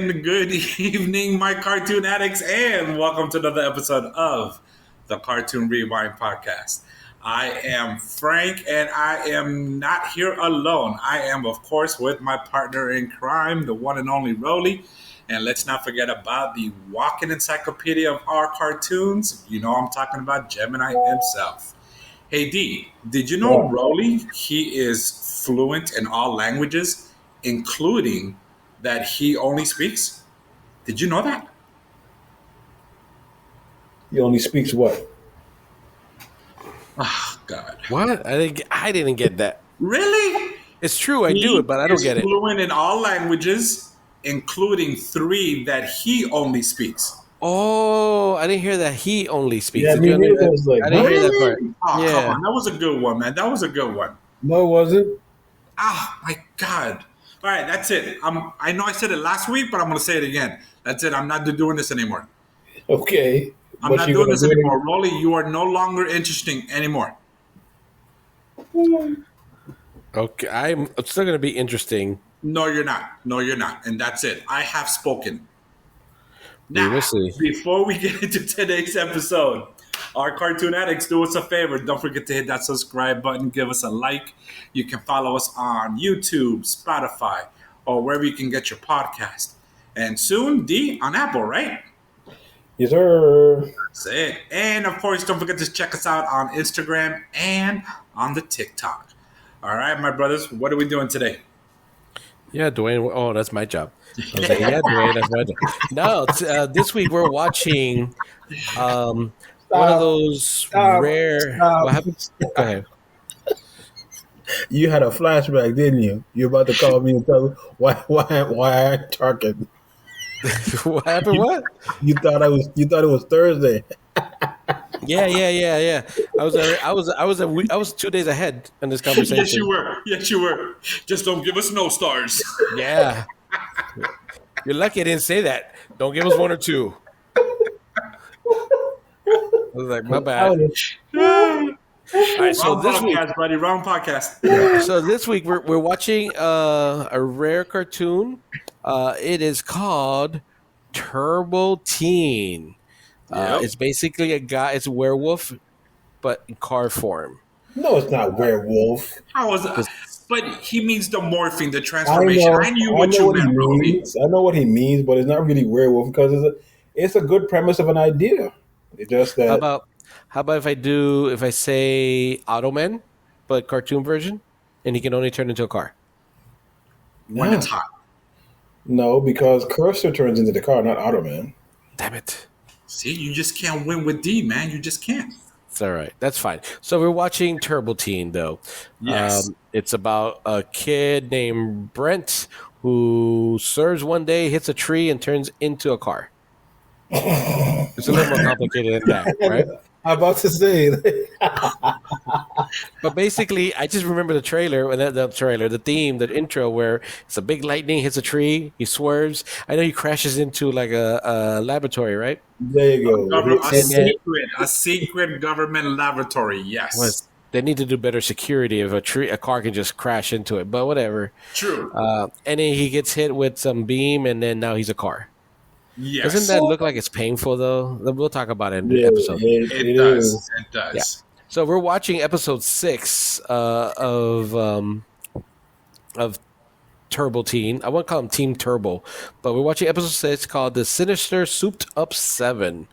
and good evening, my cartoon addicts, and welcome to another episode of the Cartoon Rewind Podcast. I am Frank, and I am not here alone. I am, of course, with my partner in crime, the one and only Rolly. And let's not forget about the walking encyclopedia of our cartoons. You know I'm talking about Gemini himself. Hey, D, did you know Rolly, he is fluent in all languages, including that he only speaks? Did you know that? He only speaks what? Oh, God. What? I didn't get that. Really? It's true, I do it, but I don't get it. He's fluent in all languages, including 3 that he only speaks. Oh, I didn't hear that he only speaks. Yeah, Did you me neither. understand? I didn't hear that part. Oh, Yeah. come on. That was a good one, man. That was a good one. No, it wasn't. Ah, my God. All right, that's it. I know I said it last week, but I'm going to say it again. That's it. I'm not doing this anymore. Okay. I'm not doing this anymore. Rolly, you are no longer interesting anymore. Okay, I'm still going to be interesting. No, you're not. No, you're not. And that's it. I have spoken. We Now, will see. before we get into today's episode, our cartoon addicts, do us a favor. Don't forget to hit that subscribe button. Give us a like. You can follow us on YouTube, Spotify, or wherever you can get your podcast. And soon, D, on Apple, right? Yes, sir. That's it. And, of course, don't forget to check us out on Instagram and on the TikTok. All right, my brothers, what are we doing today? Yeah, Dwayne. Oh, that's my job. I was like, yeah, Dwayne, that's my job. No, this week we're watching one of those rare. What happened? Go ahead. You had a flashback, didn't you? You're about to call me and tell me why I ain't talking. What happened? What? You thought it was Thursday. Yeah. I was 2 days ahead in this conversation. Yes, you were. Just don't give us no stars. Yeah. You're lucky I didn't say that. Don't give us 1 or 2. I was like, my bad. All right, so Wrong this podcast, week, buddy. Wrong podcast. so this week we're watching a rare cartoon. It is called TurboTeen. Yep. It's basically it's a werewolf, but in car form. No, it's not werewolf. How was it? But he means the morphing, the transformation. I knew what you meant, Rolly. I know what he means, but it's not really werewolf because it's a good premise of an idea. It's just that. How about if I say Automan, but cartoon version, and he can only turn into a car? When it's hot. No, because Cursor turns into the car, not Automan. Damn it. See, you just can't win with D, man. You just can't. It's all right. That's fine. So we're watching TurboTeen, though. Yes. It's about a kid named Brent who serves one day, hits a tree, and turns into a car. It's a little more complicated than that, right? I'm about to say. But basically, I just remember the trailer, the theme, the intro, where it's a big lightning hits a tree, he swerves. I know he crashes into like a laboratory, right? There you go. A secret government laboratory. Yes. They need to do better security if a car can just crash into it, but whatever. True. And then he gets hit with some beam, and then now he's a car. Yes. Doesn't that look like it's painful, though? We'll talk about it in the episode. It does. It does. Yeah. So we're watching episode 6 of TurboTeen. I won't call him Team Turbo, but we're watching episode 6 called "The Sinister Souped Up 7."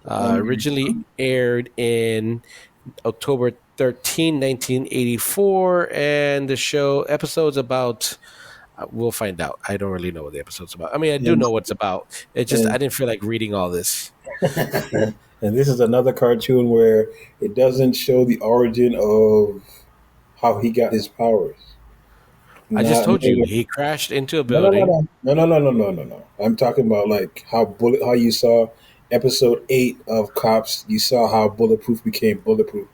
Originally aired in October 13, 1984, and the episode's about. We'll find out. I don't really know what the episode's about. I mean, I do know what it's about. It's just I didn't feel like reading all this. And this is another cartoon where it doesn't show the origin of how he got his powers. I just told you he crashed into a building. No. I'm talking about like how you saw episode 8 of Cops. You saw how Bulletproof became Bulletproof.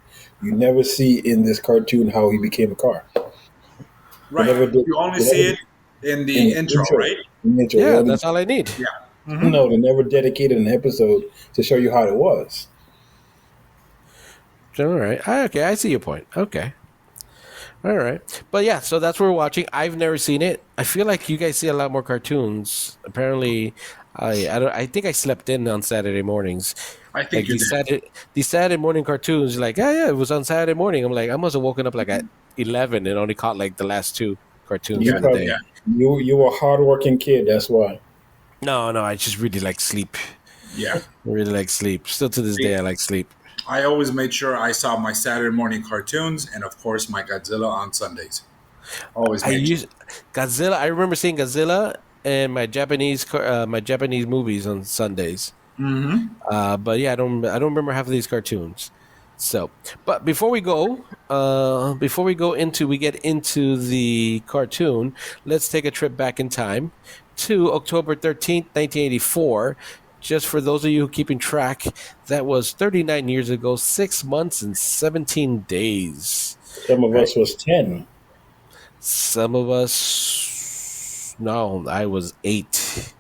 You never see in this cartoon how he became a car. Right. You only see it in the intro, right? Yeah, that's all I need. Yeah. Mm-hmm. No, they never dedicated an episode to show you how it was. All right. Okay, I see your point. Okay. All right. But yeah, so that's what we're watching. I've never seen it. I feel like you guys see a lot more cartoons. Apparently, I think I slept in on Saturday mornings. I think Like you did. these Saturday morning cartoons, like, yeah, it was on Saturday morning. I'm like, I must have woken up like at 11 and only caught like the last two cartoons You for Yeah, the probably day. yeah, you were a hardworking kid. That's why. No, I just really like sleep. yeah. I really like sleep. Still to this See, day, I like sleep. I always made sure I saw my Saturday morning cartoons and, of course, my Godzilla on Sundays. Always I made sure. use Godzilla. I remember seeing Godzilla and my Japanese movies on Sundays. Mm-hmm. But yeah, I don't remember half of these cartoons. So, but before we get into the cartoon, let's take a trip back in time to October 13th, 1984. Just for those of you who keeping track, that was 39 years ago, 6 months and 17 days. Some of Right? us was 10. Some of us, no, I was 8.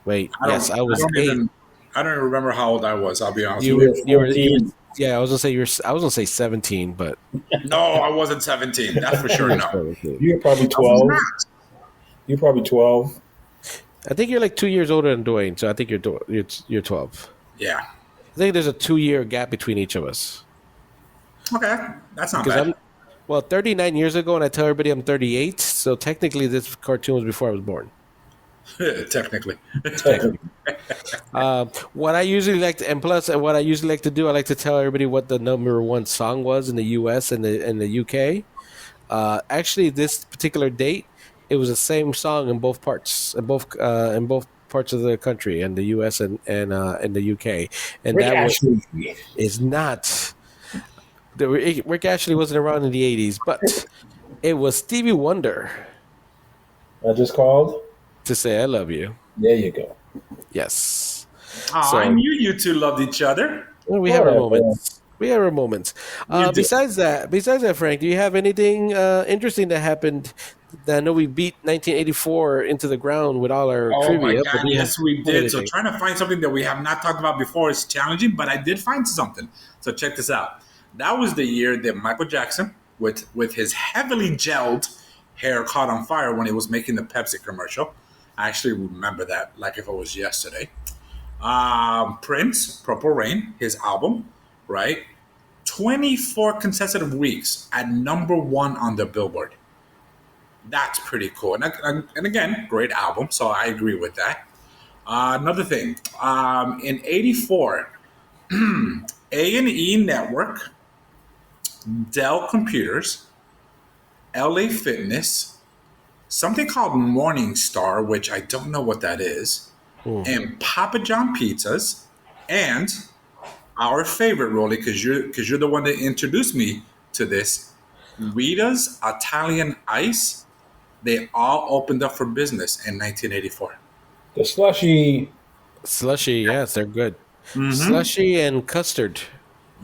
Wait, yes, I I was don't 8. even. I don't even remember how old I was. I'll be honest You with were, you. you were, 14. yeah. I was gonna say 17, but No, I wasn't 17. That's for sure. you were No, 17. You're probably I was 12. not. You're probably 12. I think you're like 2 years older than Dwayne, so I think you're 12. Yeah. I think there's a 2 year gap between each of us Okay, that's not because bad. 39 years ago, and I tell everybody I'm 38. So technically, this cartoon was before I was born. Technically. Technically. What I usually like to, and plus what I usually like to do, I like to tell everybody what the number one song was in the U.S. and the U.K. Actually, this particular date, it was the same song in both parts, in both parts of the country, in the U.S. and the U.K. And Rick that Ashley. is not. Rick Ashley wasn't around in the '80s, but it was Stevie Wonder I just called. to say "I love you." There you go. Yes. Oh, I So knew you two loved each other. well, we have our Whatever. moments. We have our moments. You do. Besides that, Frank, do you have anything interesting that happened? I know we beat 1984 into the ground with all our Oh my trivia, but God, do you yes, we have did. So anything? trying to find something that we have not talked about before is challenging, but I did find something. So check this out. That was the year that Michael Jackson, with his heavily gelled hair, caught on fire when he was making the Pepsi commercial. I actually remember that like if it was yesterday. Prince, Purple Rain, his album, right? 24 consecutive weeks at number one on the Billboard. That's pretty cool. And again, great album. So I agree with that. Another thing, in '84, A&E Network, Dell Computers, LA Fitness, something called Morning Star, which I don't know what that is, Hmm. and Papa John Pizzas, and our favorite, Rolly, because you're the one that introduced me to this, Rita's Italian Ice. They all opened up for business in 1984. The slushy. Slushy, yes, they're good. Mm-hmm. Slushy and custard.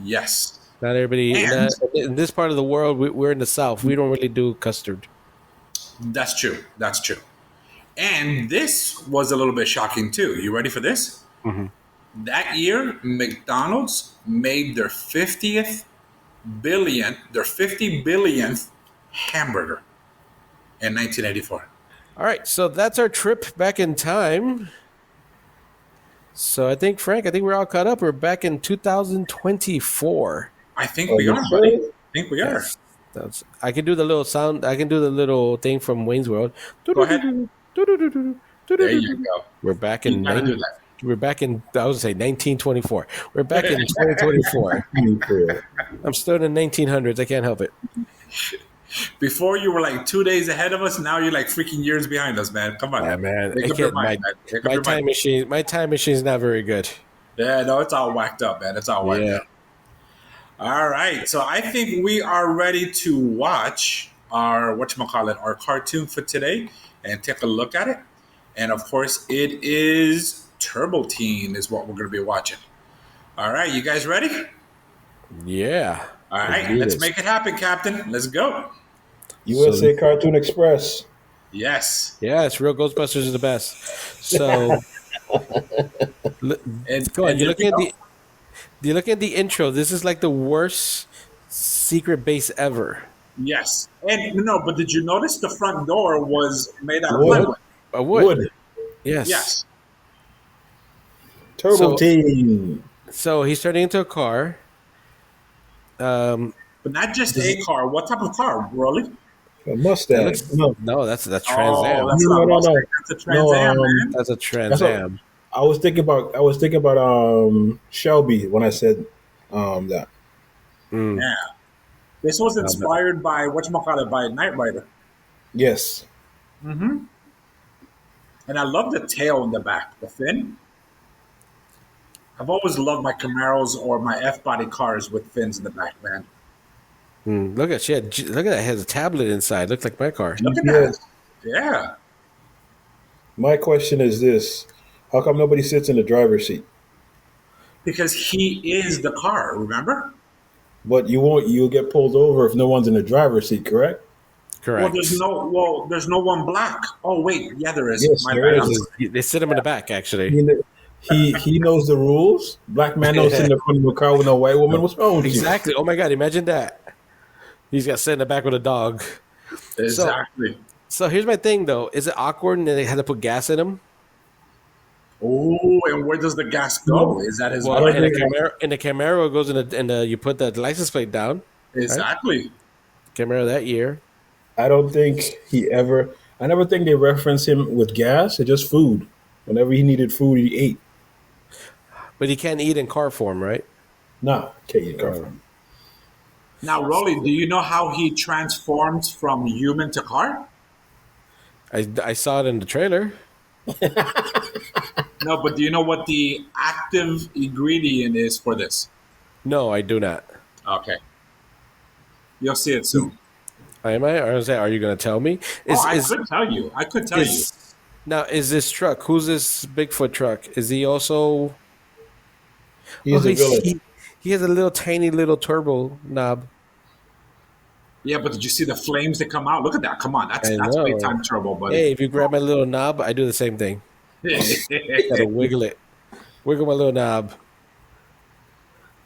Yes. Not everybody And in this part of the world. We're in the South. We don't really do custard. that's true. That's true. And this was a little bit shocking too. You ready for this? Mm-hmm. That year, McDonald's made their 50 billionth hamburger in 1984. All right, so that's our trip back in time. So I think Frank, I think we're all caught up. We're back in 2024. I think Are we you are, sure? buddy. I think we are. Yes. I can do the little sound. I can do the little thing from Wayne's World. Go ahead. There you go. We're back You in gotta do that. We're back in. I was gonna say 1924. We're back in 2024. I'm still in the 1900s. I can't help it. Before you were like 2 days ahead of us. Now you're like freaking years behind us, man. Come on. Yeah, man. Make I up your can't. mind, man. Make up My your time mind. machine. My time machine's not very good. Yeah, no, it's all whacked up, man. It's all whacked Yeah. up. All right. So I think we are ready to watch our our cartoon for today and take a look at it. And of course, it is TurboTeen is what we're going to be watching. All right, you guys ready? Yeah. All right, do let's this. make it happen, Captain. Let's go. USA Cartoon Express. Yes. Yeah, it's real Ghostbusters is the best. So, And, go on. and You here look we at go. the intro. This is like the worst secret base ever. Yes. And no, but did you notice the front door was made out of Wood. plywood? A wood. Wood. Yes. Yes. So TurboTeen. so he's turning into a car. Um, But not just this, a car. What type of car, Rolly? A that Mustang. looks No, no. That's Trans Oh, Am. that's no, not no, a no, Mustang. no. That's a Trans No, Am, man. That's a Trans that's what Am. I was thinking about Shelby when I said that. Mm. Yeah. This was Uh, but- inspired by whatchamacallit, by Knight Rider. Yes. And I love the tail in the back, the fin. I've always loved my Camaros or my F body cars with fins in the back, man. Look at look at that. It has a tablet inside. Looks like my car. Look at that. GPS. Yeah. My question is this: how come nobody sits in the driver's seat? Because he is the car, remember? But you won't. You'll get pulled over if no one's in the driver's seat. Correct? Correct. There's no one black. Oh wait, yeah there is. Yes, My there bad. is. I'm sorry. They sit him in the back, actually. He knows the rules. Black man don't sit in the front of a car with no white woman. What's wrong with you? Exactly. Oh my God! Imagine that. He's got sit in the back with a dog. Exactly. So here's my thing, though. Is it awkward and they had to put gas in him? Oh, and where does the gas go? Is that his Well, don't in the think- Camaro, it goes in the you put the license plate down. Exactly. Camaro that year. I don't think he ever. I never think they reference him with gas. It's just food. Whenever he needed food, he ate. But he can't eat in car form, right? No, can't eat car from. Now, Rolly, do you know how he transforms from human to car? I saw it in the trailer. No, but do you know what the active ingredient is for this? No, I do not. Okay. You'll see it soon. Am I? Or is that, are you going to tell me? I could tell you. I could tell you. Now, is this truck? Who's this Bigfoot truck? Is he also? He's a villain. He has a little tiny little turbo knob. Yeah, but did you see the flames that come out? Look at that. Come on. That's know. big time turbo, buddy. Hey, if you grab my little knob, I do the same thing. Gotta wiggle it. Wiggle my little knob.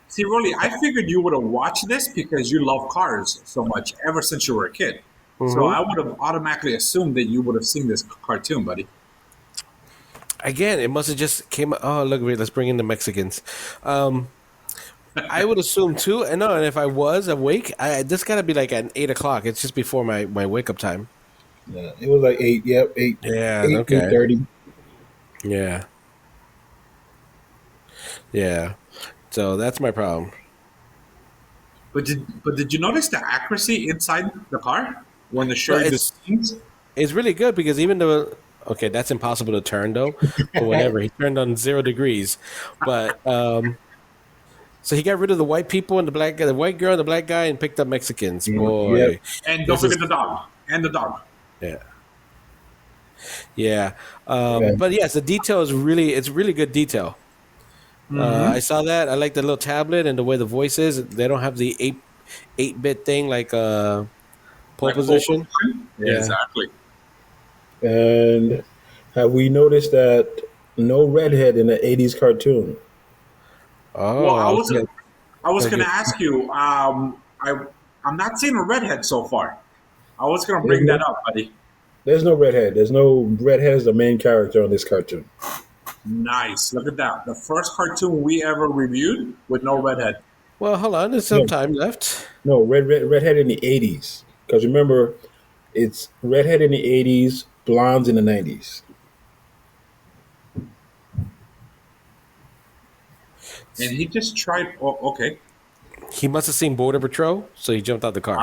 See, Rolly, I figured you would have watched this because you love cars so much ever since you were a kid. So I would have automatically assumed that you would have seen this cartoon, buddy. Again, it must have just came. Oh, look, wait, let's bring in the Mexicans. I would assume too. And no, and if I was awake, this got to be like at 8 o'clock. It's just before my wake up time. Yeah, it was like 8. Yep, 8. Yeah, 8, okay. 8:30. Yeah. Yeah. So that's my problem. But did you notice the accuracy inside the car when they showed Well, the scenes? It's really good because even though, okay, that's impossible to turn though, but whatever. He turned on 0 degrees, but so he got rid of the white people and the white girl and the black guy and picked up Mexicans. Boy, Yep. And don't forget the dog. And the dog. yeah, yeah. But yes, the detail is it's really good detail. I saw that. I like the little tablet and the way the voice is. They don't have the 8-bit thing like pole Like position. Yeah, exactly. And have we noticed that no redhead in the 80s cartoon? Oh, Well, I was Okay. going to ask you. I'm not seeing a redhead so far. I was going to bring that up, buddy. There's no redhead. There's no redhead as the main character on this cartoon. Nice. Look at that. The first cartoon we ever reviewed with no redhead. well, hold on. There's some time left. No, redhead in the 80s. Because remember, it's redhead in the 80s, blondes in the 90s. And he just tried. Oh, okay. He must have seen Border Patrol, so he jumped out the car.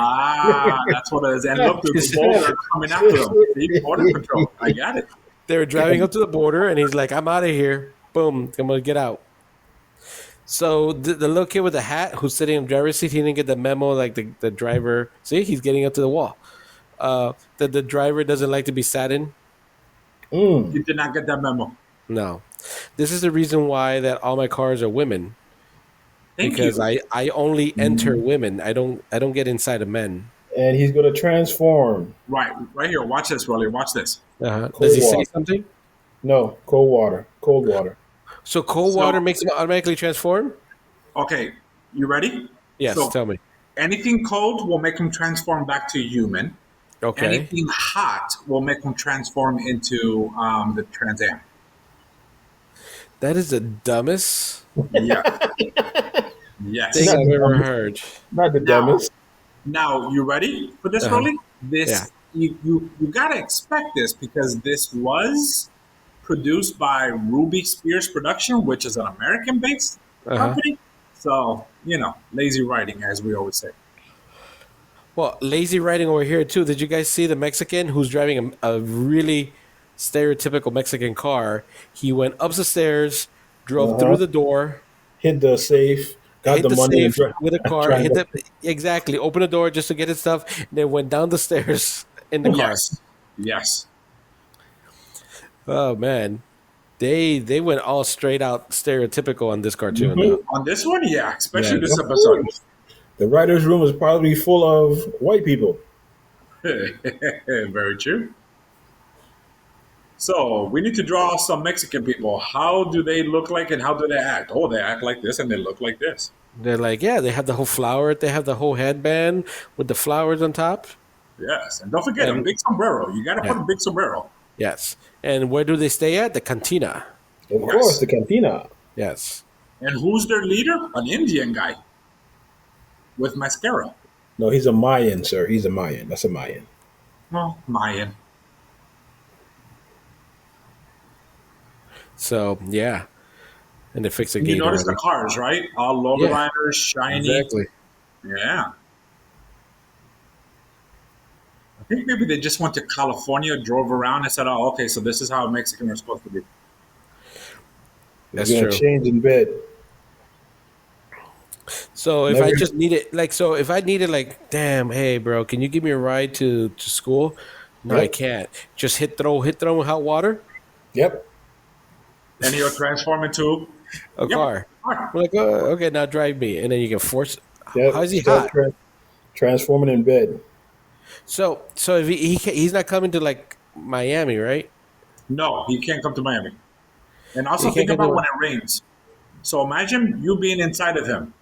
That's what it is. And look, the border coming after him. See, Border Patrol. I got it. They were driving up to the border, and he's like, I'm out of here. Boom, I'm going to get out. So the little kid with the hat who's sitting in the driver's seat, he didn't get the memo like the driver. See, he's getting up to the wall. That the driver doesn't like to be sat in. You did not get that memo. No. This is the reason why that all my cars are women. Thank Because you. I only enter women. I don't get inside of men. And he's going to transform. Right here. Watch this, Rolly. Watch this. Does he say water. something? No, cold water. Cold water. So cold water makes him automatically transform? Okay, you ready? Yes, So, tell me. Anything cold will make him transform back to human. Okay. Anything hot will make him transform into the Trans Am. That is the dumbest Yeah. Yes. thing Not I've the ever dumbest. heard. Not the Now, dumbest. now, you ready for this, Uh-huh. Rolly? This Yeah. you gotta expect this because this was produced by Ruby Spears Production, which is an American-based Uh-huh. company. So lazy writing, as we always say. Well, lazy writing over here too. Did you guys see the Mexican who's driving a really stereotypical Mexican car? He went up the stairs, drove through the door, Hit the safe, got hit the the money, and safe with a car, tried to- exactly, opened the door just to get his stuff, and then went down the stairs in the car. Yes. Oh man, they went all straight out stereotypical on this cartoon. Mhm. though. On this one, yeah, especially Yeah. this episode. The writer's room is probably full of white people. Very true. So we need to draw some Mexican people. How do they look like and how do they act? Oh, they act like this and they look like this. They're like, yeah, they have the whole flower, they have the whole headband with the flowers on top. Yes, and don't forget a And- big sombrero. You got to put a big sombrero. Yes, and where do they stay at? The cantina. Of course, the cantina. Yes. And who's their leader? An Indian guy with mascara. No, he's a Mayan, sir. He's a Mayan. That's a Mayan. Well, Mayan. So yeah, and they fix the You gate. notice the already. cars, right? All lowriders, shiny. Exactly. Yeah. I think maybe they just went to California, drove around, and said, "Oh, okay, so this is how Mexicans are supposed to be." That's He's gonna true. change in bed. So if Never- I just needed, if I needed, damn, hey, bro, can you give me a ride to school? No, I Yep. can't. Just hit throw in hot water, Yep. And he'll transform into a car. car. We're like, oh, okay, now drive me, and then you can force. Yep. How's he Start hot? transforming in bed. So if he's not coming to Miami, right? No, he can't come to Miami. And also He can't think come about to- when it rains. So imagine you being inside of him.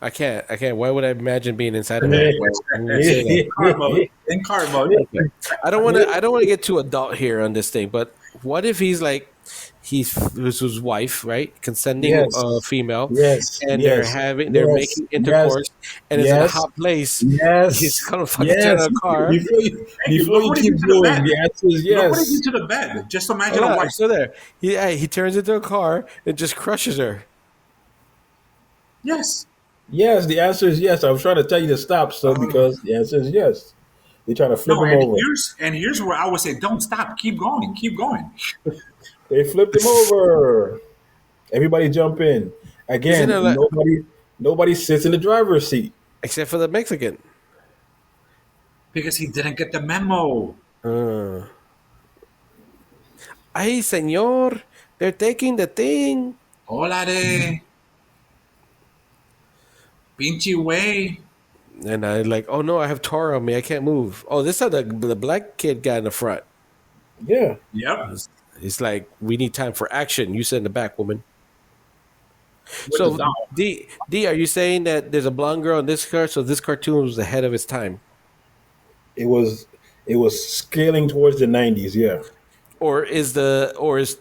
I can't. Why would I imagine being inside of Yeah. him? Why would you say that? In car mode. In car mode. Okay. I don't want to get too adult here on this thing, but what if he's his wife, right? Consenting Yes. female. Yes. And yes, they're yes, making intercourse, and it's in a yes, hot place. Yes. He's gonna fucking turn on a car. Before you Put it keep into the going, bed. the answer is You're putting yes. you to the bed. Just imagine Oh, a yeah, wife. so there, he turns into a car and just crushes her. Yes. Yes, the answer is yes. I was trying to tell you to stop, so because the answer is yes. They're trying to flip No, him and over. here's where I would say, don't stop. Keep going. Keep going. They flipped him over. Everybody jump in. Again, Isn't it like- nobody sits in the driver's seat. Except for the Mexican. Because he didn't get the memo. Ay, señor, they're taking the thing. Hola de. Pinche way. And I oh no, I have tar on me. I can't move. Oh, this time the black kid got in the front. Yeah. Yep. It's like, we need time for action. You sit in the back, woman. With So, the doll. D, are you saying that there's a blonde girl in this car? So this cartoon was ahead of its time, It was scaling towards the 90s, yeah. or is TurboTeen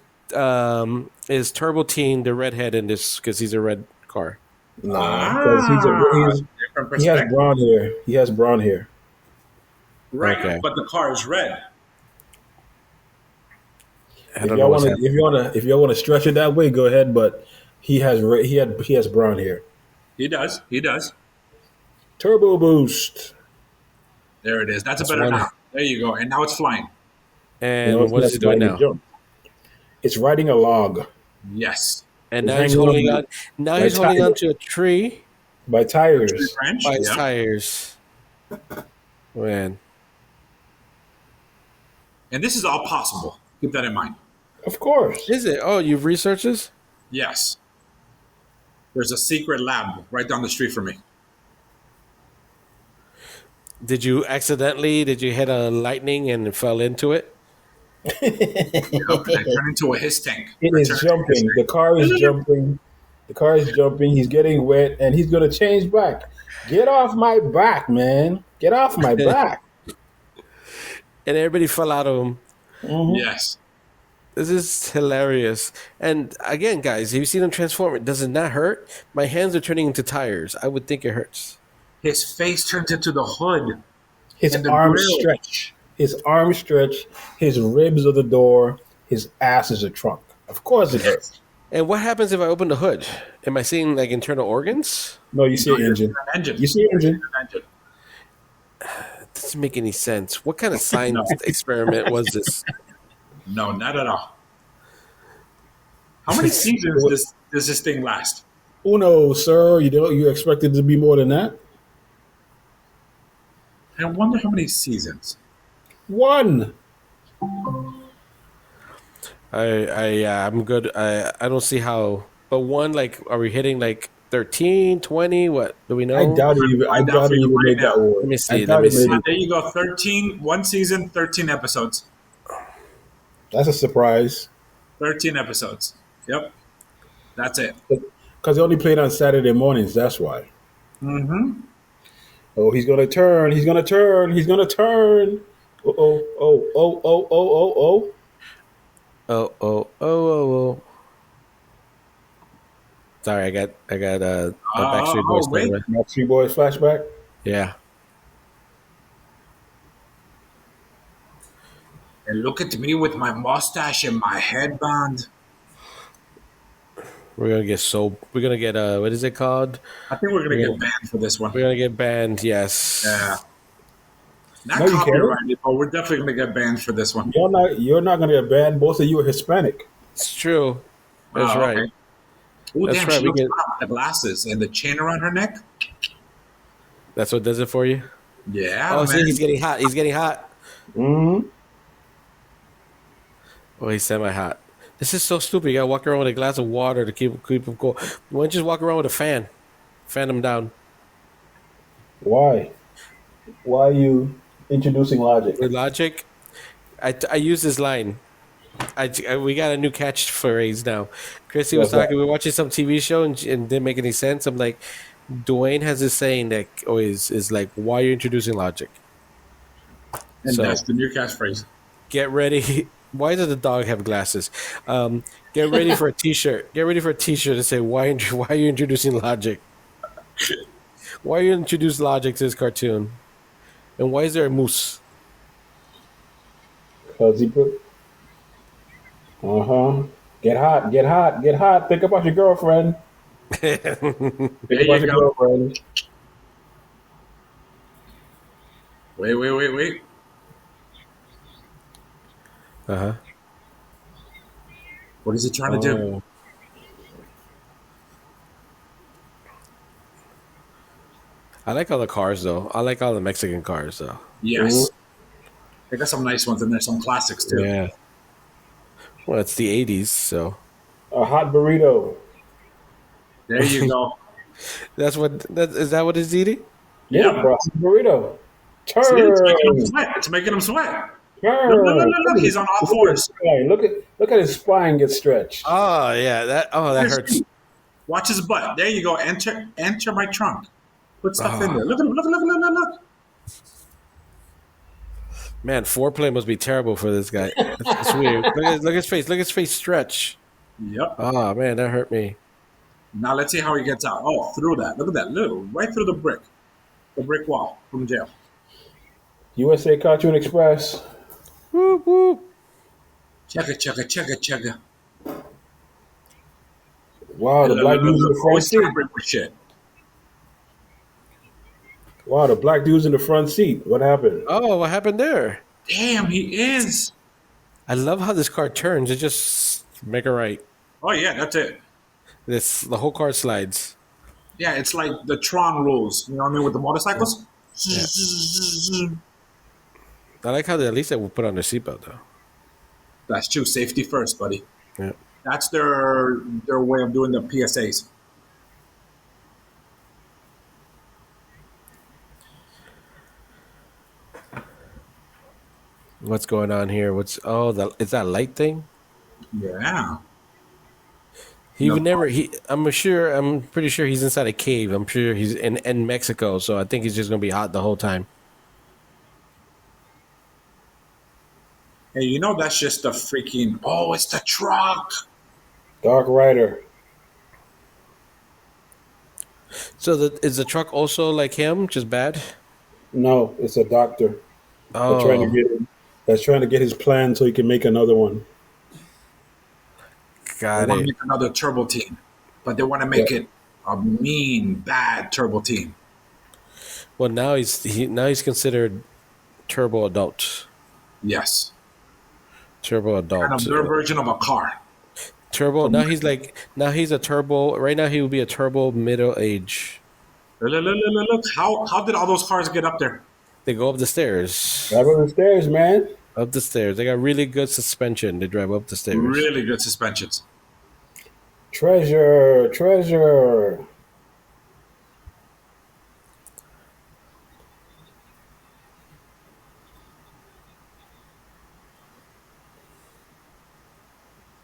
the redhead in this because he's a red car? Nah, because Different he has perspective. brown hair. He has brown hair. Right, Okay. but the car is red. I don't know what's happening. If y'all want to stretch it that way, go ahead. But he has brown hair. He does. He does. Turbo boost. There it is. That's a That's better one. now. There you go. And now it's flying. And You know, what is that's he doing why now? jump. It's riding a log Yes. And He's now he's hanging holding on on. Now by he's holding tires. on to a tree by tires. French. by his Yeah. tires. Man, And this is all possible. Keep that in mind. Of course. is it? Oh, you've researched this? Yes. There's a secret lab right down the street from me. Did you hit a lightning and it fell into it? And I turn into a his tank. It I is turn into a his jumping. tank. The car is jumping. The car is jumping. He's getting wet, and he's going to change back. Get off my back, man. Get off my back. And everybody fell out of him. Hmm. Yes. This is hilarious. And again, guys, have you seen him transform? It does it not hurt? My hands are turning into tires. I would think it hurts. His face turns into the hood His and the arms grill. stretch. His arms stretch. His ribs are the door. His ass is a trunk. Of course it hurts. And what happens if I open the hood? Am I seeing like internal organs? No, you see an engine. An engine. You see an engine. An engine. It doesn't make any sense. What kind of No. science experiment was this? No, not at all. How many seasons does this thing last? Uno, sir. You expected to be more than that? I wonder how many seasons. One. I'm good. I don't see how. But one, like, are we hitting like 13, 20? What do we know? I doubt it even. I Find out doubt for it you even right made now. that word. Let me see, I let doubt me it see. made it. There you go. 13, one season, 13 episodes. That's a surprise. 13 episodes. Yep. That's it. Because they only played on Saturday mornings. That's why. Mm-hmm. Oh, he's gonna turn. He's gonna turn. He's gonna turn. Oh, oh, oh, oh, oh, oh, oh. Oh. Sorry, I got a Backstreet Boys. Wait. Backstreet Boys flashback. Yeah. And look at me with my mustache and my headband. We're gonna get what is it called? I think we're gonna get banned for this one. We're gonna get banned, yes. Yeah. Not No, you can't. copyrighted, but we're definitely gonna get banned for this one. You're not gonna get banned. Both of you are Hispanic. It's true. That's Oh, right. okay. Oh, That's damn, right, she we looks get- hot. The glasses and the chain around her neck. That's what does it for you? Yeah, Oh, man. see, he's getting hot. He's getting hot. Mm-hmm. Oh, he's semi-hot. This is so stupid. You gotta walk around with a glass of water to keep him cool. Why don't you just walk around with a fan? Fan him down. Why? Why are you introducing logic? With logic, I use this line. We got a new catchphrase now. Chrissy was What's that? talking. We were watching some TV show and didn't make any sense. I'm like, Dwayne has this saying that always is like, "Why are you introducing logic?" And So- that's the new catchphrase. Get ready. Why does the dog have glasses? Get ready for a T-shirt. Get ready for a T-shirt to say, "Why are you introducing logic? Why you introduce logic to this cartoon? And why is there a moose?" Because he put. Get hot. Get hot. Get hot. Think about your girlfriend. There Think about you your go. girlfriend. Wait. Uh-huh. What is he trying to do? Oh. I like all the cars though. I like all the Mexican cars though. Yes. They got some nice ones in there, some classics too. Yeah. Well, it's the '80s, so A hot burrito. There you go. is that what it's eating? Yeah, Yeah. bro. Burrito. See, it's making him Turn. sweat. It's making him sweat. Turn. Look. He's on all fours. Look at his spine get stretched. Oh yeah, that hurts. Watch his butt. There you go. Enter my trunk. Put stuff in there. Look at him. Look. Man, foreplay must be terrible for this guy. That's weird. Look at his face. Look at his face stretch. Yep. Oh man, that hurt me. Now let's see how he gets out. Oh, through that. Look at that. Little right through the brick wall from jail. USA Cartoon Express. Whoop whoop. Chugga. Wow, the black dude's in the front Always seat. tampering with shit. Wow, the black dude's in the front seat. What happened? Oh, what happened there? Damn, he is. I love how this car turns. It just make a right. Oh yeah, that's it. The whole car slides. Yeah, it's like the Tron rules. You know what I mean with the motorcycles. I like how at least they will put on their seatbelt though. That's true. Safety first, buddy. Yeah. That's their way of doing the PSAs. What's going on here? Is that light thing? Yeah. He would never. I'm sure. I'm pretty sure he's inside a cave. I'm sure he's in Mexico. So I think he's just gonna be hot the whole time. Hey, you know that's just the freaking. Oh, it's the truck. Dark Rider. So is the truck also like him, just bad? No, it's a doctor. They're trying to Oh, get him. That's trying to get his plan so he can make another one. They got want to it. make another TurboTeen, but they want to Yeah. make it a mean, bad TurboTeen. Well, now he's considered turbo adult. Yes, Turbo kind adult. of their version of a car. Turbo. So Now he's a turbo. Right now he would be a turbo middle age. look, how did all those cars get up there? They go up the stairs. Drive up the stairs, man. Up the stairs. They got really good suspension. They drive up the stairs. Really good suspensions. Treasure, treasure.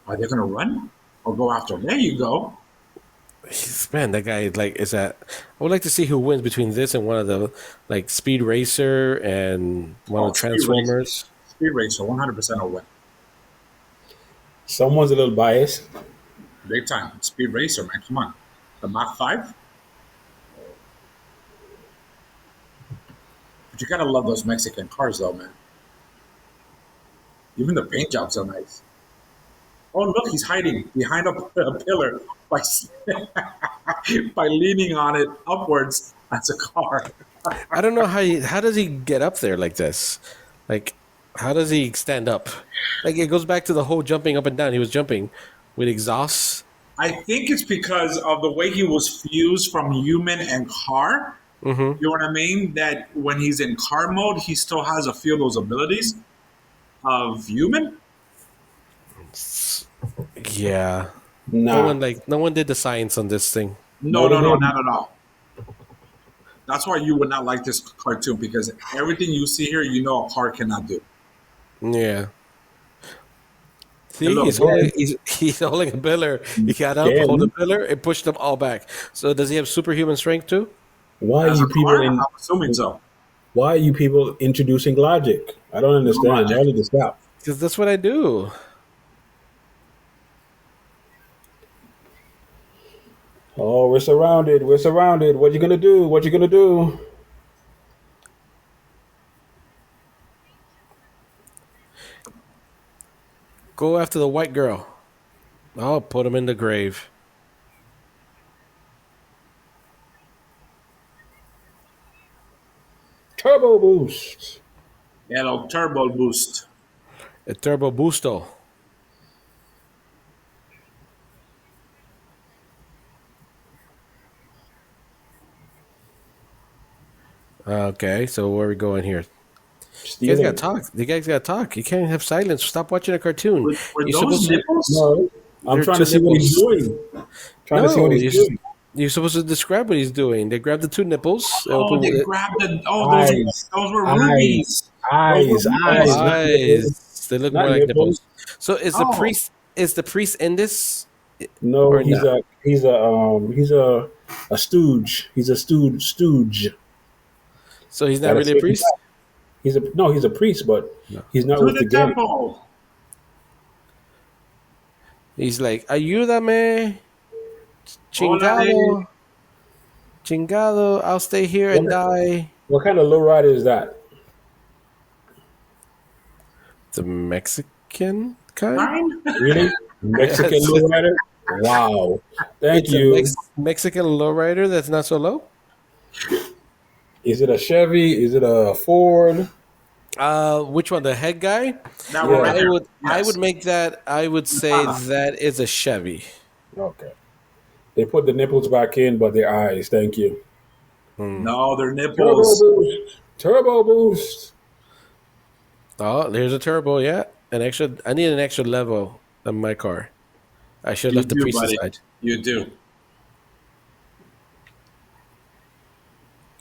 Are they going to run or go after him? There you go. Man, that guy is that. I would like to see who wins between this and one of the like Speed Racer and one of the Transformers. Speed Racer, 100% will win. Someone's a little biased. Big time. Speed Racer, man. Come on. The Mach 5? But you got to love those Mexican cars, though, man. Even the paint jobs are nice. Oh, look, he's hiding behind a pillar by, by leaning on it upwards. That's a car. I don't know how does he get up there like this? Like, how does he stand up? Like, it goes back to the whole jumping up and down. He was jumping with exhausts. I think it's because of the way he was fused from human and car. Mm-hmm. You know what I mean? That when he's in car mode, he still has a few of those abilities of human. Yeah. Nah. No one did the science on this thing. No, they didn't. not at all. That's why you would not like this cartoon because everything you see here, you know a car cannot do. Yeah. See, Hey, look, he's holding a pillar. He got up, Again. hold the pillar, and pushed them all back. So does he have superhuman strength too? Why are as a you people car, in? I'm assuming so. Why are you people introducing logic? I don't understand. logic. Y'all need to stop. Because that's what I do. Oh, we're surrounded. We're surrounded. What you gonna do? What you gonna do? Go after the white girl. I'll put him in the grave. Turbo boost. Hello, turbo boost. A turbo boosto. Okay, so where are we going here? You guys Stealing. gotta talk. You guys gotta talk. You can't have silence. Stop watching a cartoon. Were You're those supposed to. nipples? No, I'm They're trying two to see what he's nipples. doing. Trying to see what No, he's doing. you're supposed to describe what he's doing. They grab the two nipples. They Oh, open they it. grabbed the. Oh, Eyes, those were eyes, rubies. eyes, Those were Oh, eyes, not nipples. eyes. They look Not more like nipples. nipples. So is the Oh. priest? Is the priest in this No, or he's not? a stooge. He's a stooge. So he's not Gotta really a say priest. he's a priest, but No. he's not To with the the gang. temple. He's like, ayúdame, Órale. chingado, chingado. I'll stay here and What, die. what kind of lowrider is that? The Mexican kind. Fine. Really? Mexican Yes. lowrider? Wow. Thank It's you. a Mexican lowrider that's not so low. Is it a Chevy? Is it a Ford? Which one? The head guy? That Yeah. one right I there. would. I Yes. would make that. I would say that is a Chevy. Okay. They put the nipples back in, but their eyes. Thank you. No, they're Turbo nipples. boost. Turbo boost. Oh, there's a turbo. Yeah, an extra. I need an extra level on my car. I should have You left the do, priest buddy. aside. You do.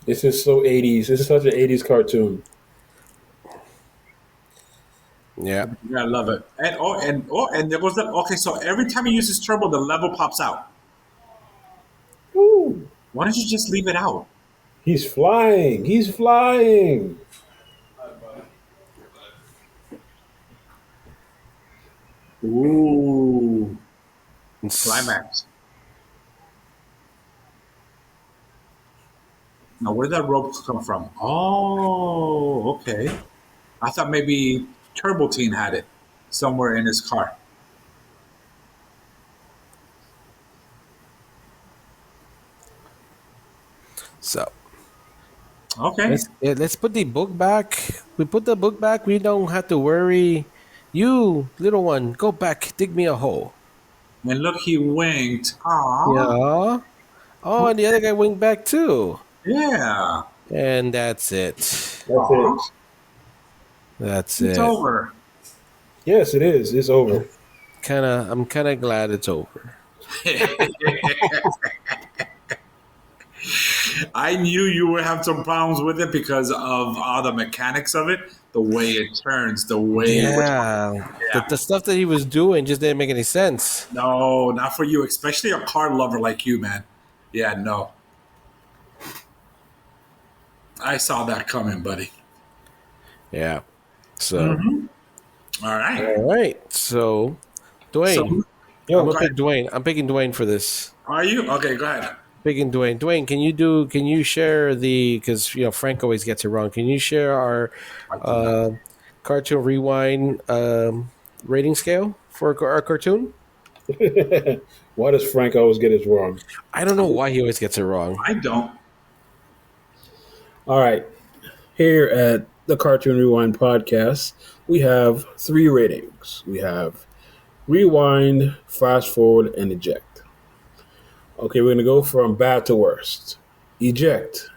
This is so 80s. This is such an 80s cartoon. Yeah. Yeah, I love it. And there goes the okay. So every time he uses turbo, the level pops out. Ooh, Why don't you just leave it out? he's flying. He's flying. Ooh, It's- climax. Now, where did that rope come from? Oh, okay. I thought maybe TurboTeen had it somewhere in his car. So Okay. let's put the book back. We put the book back. We don't have to worry. You little one, go back, dig me a hole. And look, he winked. Aw. Yeah. Oh, and the other guy went back too. Yeah. And that's it. That's Aw. it. That's It's it. over. Yes, it is. It's over. I'm kinda glad it's over. I knew you would have some problems with it because of all the mechanics of it, the way it turns, the way it was. Yeah. Yeah. The stuff that he was doing just didn't make any sense. No, not for you, especially a car lover like you, man. Yeah, no. I saw that coming, buddy. Yeah. So All right. all right. So Dwayne. So, I'm Yo, gonna pick Dwayne. I'm picking Dwayne for this. are you? Okay, go ahead. Picking Dwayne. Dwayne, can you share because Frank always gets it wrong. Can you share our cartoon rewind rating scale for our cartoon? why does Frank always get it wrong? I don't know why he always gets it wrong. I don't. All right. Here at the Cartoon Rewind podcast, we have 3 ratings. We have rewind, fast forward, and eject. Okay, we're going to go from bad to worst. Eject.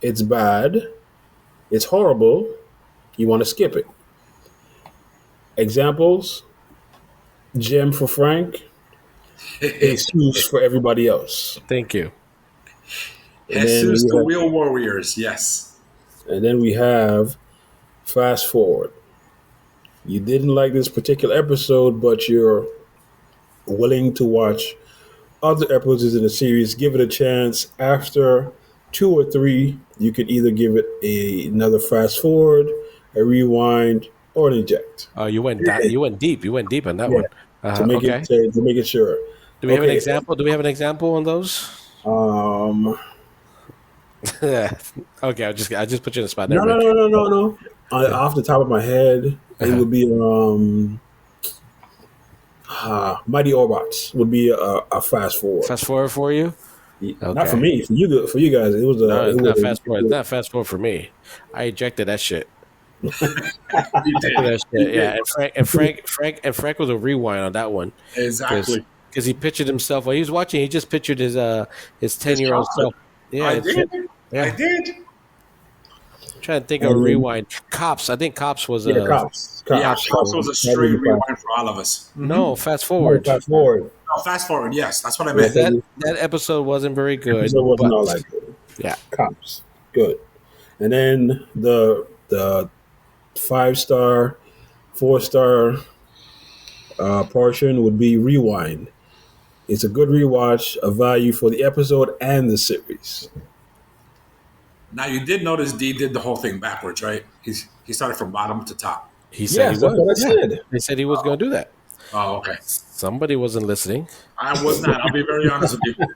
It's bad. It's horrible. You want to skip it. Examples: gem for Frank, Jesus for everybody else. Thank you. And then, Jesus, we the have, Wheel Warriors. Yes. and then we have fast forward. You didn't like this particular episode, but you're willing to watch other episodes in the series. Give it a chance. After 2 or 3, you could either give it another fast forward, a rewind, or an eject. Oh, you went deep. You went deep on that Yeah. one. To make Okay. it to make it sure. Do we have an Okay. example? Do we have an example on those? Okay, I just put you in the spot. No, Never no, mind. no, no, no, no. Off the top of my head, it would be Mighty Orbots would be a fast forward. Fast forward for you. Not for me, for you guys. It was No, it's it not was fast forward. It's not fast forward for me. I ejected that shit. You did. That You shit. Yeah, did. and Frank was a rewind on that one Exactly. because he pictured himself while he was watching. He just pictured his 10-year-old childhood. self. Yeah, I did. Yeah. I did. Trying to think of a rewind. Cops. I think Cops was a Cops. Yeah, Cops was a straight rewind for all of us. no fast forward. Fast forward. No, fast forward. Yes, that's what I Yeah, meant. That episode wasn't very good. So it wasn't but- all that good. yeah. Cops, good. And then the 5-star, 4-star portion would be rewind. It's a good rewatch, a value for the episode and the series. Now you did notice D did the whole thing backwards, right? He started from bottom to top. He said Yes, he that's was. what I said. They said he was going to do that. Oh, okay. Somebody wasn't listening. I was not. I'll be very honest with you.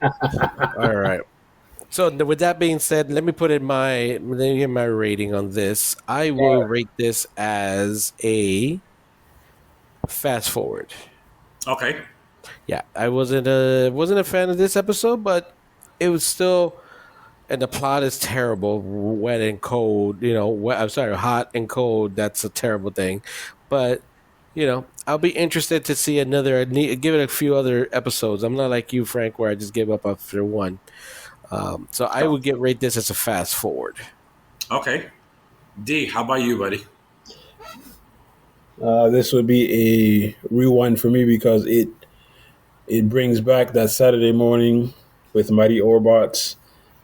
All right. So with that being said, let me get my rating on this. I will rate this as a fast forward. Okay. Yeah, I wasn't a fan of this episode, but it was still, and the plot is terrible, wet and cold. I'm sorry, hot and cold. That's a terrible thing, but I'll be interested to see give it a few other episodes. I'm not like you, Frank, where I just gave up after one. So I would rate this as a fast forward. Okay. D, how about you, buddy? This would be a rewind for me because it brings back that Saturday morning with Mighty Orbots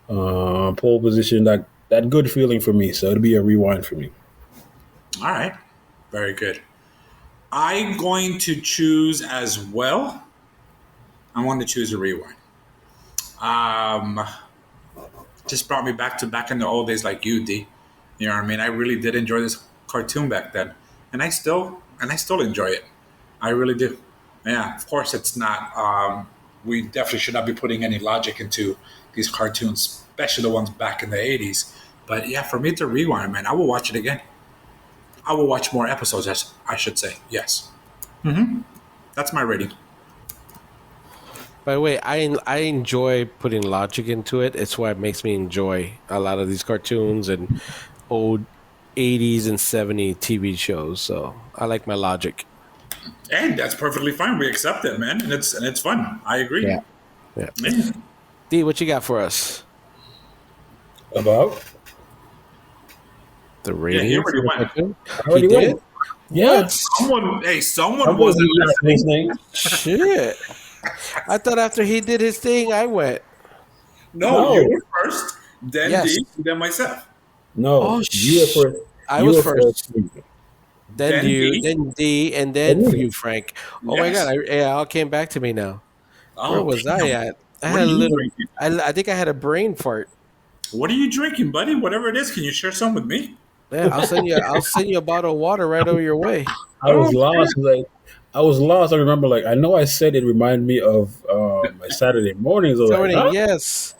pole position, that good feeling for me. So it'll be a rewind for me. All right. Very good. I'm going to choose as well. I want to choose a rewind. Um, just brought me back in the old days, like you, D. You know what I mean? I really did enjoy this cartoon back then, and I still enjoy it. I really do. Yeah, of course, it's not. We definitely should not be putting any logic into these cartoons, especially the ones back in the '80s. But yeah, for me to rewind, man, I will watch it again. I will watch more episodes, as I should say. Yes, that's my rating. By the way, I enjoy putting logic into it. It's why it makes me enjoy a lot of these cartoons and old 80s and 70s TV shows. So I like my logic. And that's perfectly fine. We accept it, man, and it's fun. I agree. Yeah. Yeah. Yeah. D, what you got for us? About? The Yeah, he ratings? already of the went. cartoon? I already He did? went. Yeah. Someone I wasn't wasn't listening. listening. Shit. I thought after he did his thing, I went. No, No. you were first, then Yes. D, then myself. No. Oh, You were first. I You was were first. first. Then Then you, D. then D, and then Then you, Frank. Oh my Yes. God! It all came back to me now. Where Oh, was I damn. at? I What had are a you little. drinking? I think I had a brain fart. What are you drinking, buddy? Whatever it is, can you share some with me? Yeah, I'll send you. I'll send you a bottle of water right over your way. I Oh, was lost. I was lost. I remember, I know I said it reminded me of my Saturday mornings. I was like, Morning, huh? yes.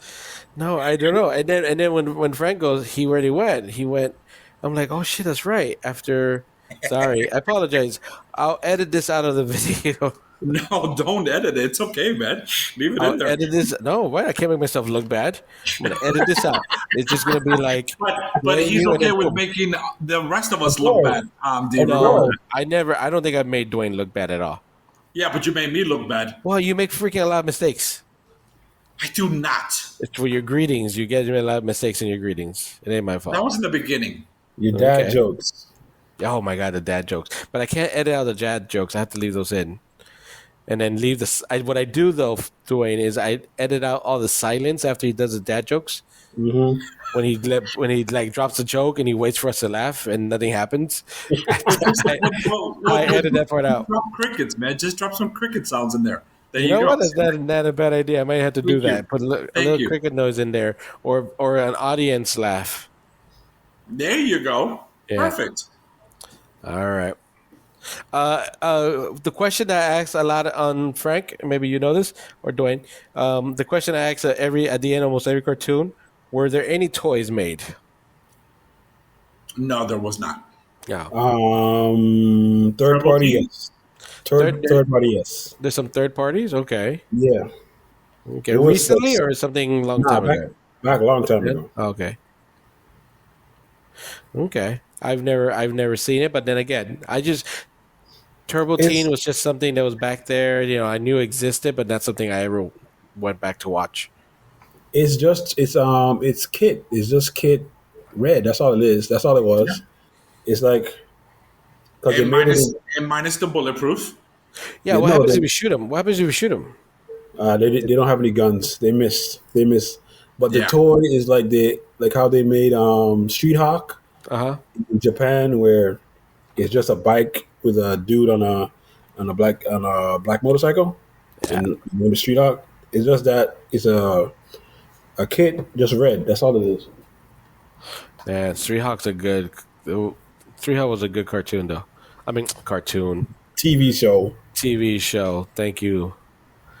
No, I don't know. And then when Frank goes, he already went. He went. I'm like, oh shit, that's right. After, sorry, I apologize. I'll edit this out of the video. no, don't edit it. It's okay, man. Leave it I'll in there. edit this. No, why? I can't make myself look bad. I'm gonna edit this out. It's just gonna be like But Dwayne he's knew and okay then with boom. making the rest of us Of look course. bad. D, Of remember No, course. that. I never. I don't think I've made Dwayne look bad at all. Yeah, but you made me look bad. Well, you make freaking a lot of mistakes. I do not. It's for your greetings. You get a lot of mistakes in your greetings. It ain't my fault. That was in the beginning. Your dad Okay. jokes. Oh my god, the dad jokes. But I can't edit out the dad jokes. I have to leave those in, and then leave the. What I do though, Dwayne, is I edit out all the silence after he does the dad jokes. Mm-hmm. When he like drops a joke and he waits for us to laugh and nothing happens. I edit that part out. Drop crickets, man. Just drop some cricket sounds in there. There You you, know go. what? That's not a bad idea. I might have to do Thank you. that. Put a Thank little you. cricket noise in there, or an audience laugh. There you go. Yeah. Perfect. All right. The question I asked a lot on Frank, maybe you know this, or Dwayne. The question I ask at the end, almost every cartoon: were there any toys made? No, there was not. Yeah. Third party, TurboTeen? yes. Third party, yes. There's some third parties. Okay. Yeah. Okay. It was Recently, some- or something long Nah, time back, ago. back a long time Yeah? ago. Okay. Okay. I've never seen it, but then again, TurboTeen It's- was just something that was back there. You know, I knew existed, but not something I ever went back to watch. It's Kit. It's just Kit Red. That's all it is. That's all it was. It's like because they And made it. minus the bulletproof. Yeah, They what know happens that- if you shoot him? What happens if you shoot him? They don't have any guns. They miss. But the Yeah. toy is like how they made Street Hawk Uh huh. in Japan, where it's just a bike with a dude on a black motorcycle, and the Street Hawk. It's just that it's a kid just red. That's all it is. Yeah, Three Hawks Three Hawk was a good cartoon, though. I mean, cartoon TV show. TV show. Thank you.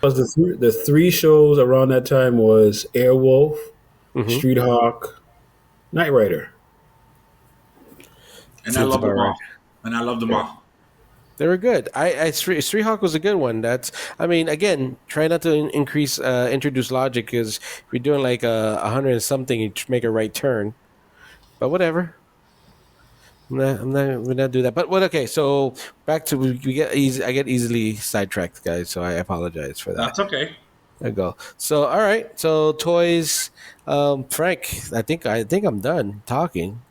Was the three shows around that time was Airwolf, Mhm. Street Hawk, Knight Rider. And I Sounds love them about all. right. And I love them all. They were good. Street Hawk was a good one. I mean, again, try not to introduce logic, because if you're doing like 100 and something, you make a right turn. But whatever. I'm not gonna do that. But what? Okay, so back to we get easy. I get easily sidetracked, guys. So I apologize for that. That's okay. There you go. So all right. So toys, Frank. I think I'm done talking.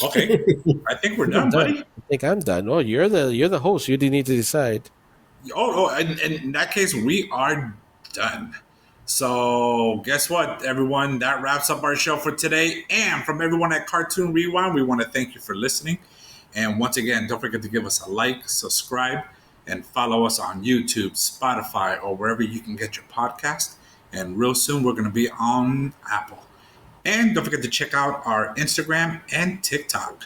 Okay. I think we're done, I'm done. buddy. I think I'm done. Oh, you're the host. You need to decide. And in that case, we are done. So guess what, everyone? That wraps up our show for today. And from everyone at Cartoon Rewind, we want to thank you for listening. And once again, don't forget to give us a like, subscribe, and follow us on YouTube, Spotify, or wherever you can get your podcast. And real soon, we're going to be on Apple. And don't forget to check out our Instagram and TikTok.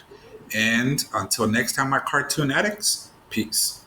And until next time, my cartoon addicts, peace.